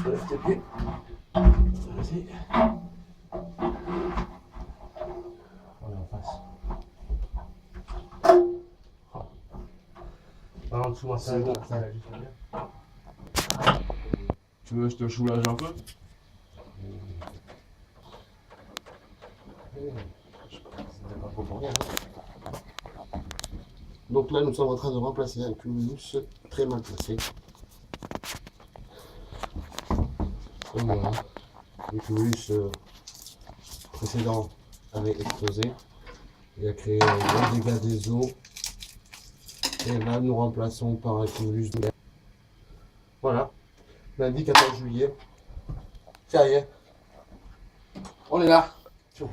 Lève tes pieds. Vas-y. On est en face. Par en dessous, moi, ça va juste bien. Tu veux que je te soulage un peu? C'était pas trop pour rien. Donc là, nous sommes en train de remplacer un cumulus très mal placé. Et voilà. Le cumulus précédent avait explosé. Il a créé un gros dégât des eaux. Et là, nous remplaçons par un cumulus de l'air. Voilà. Lundi 14 juillet. Ça y est. On est là. Ciao.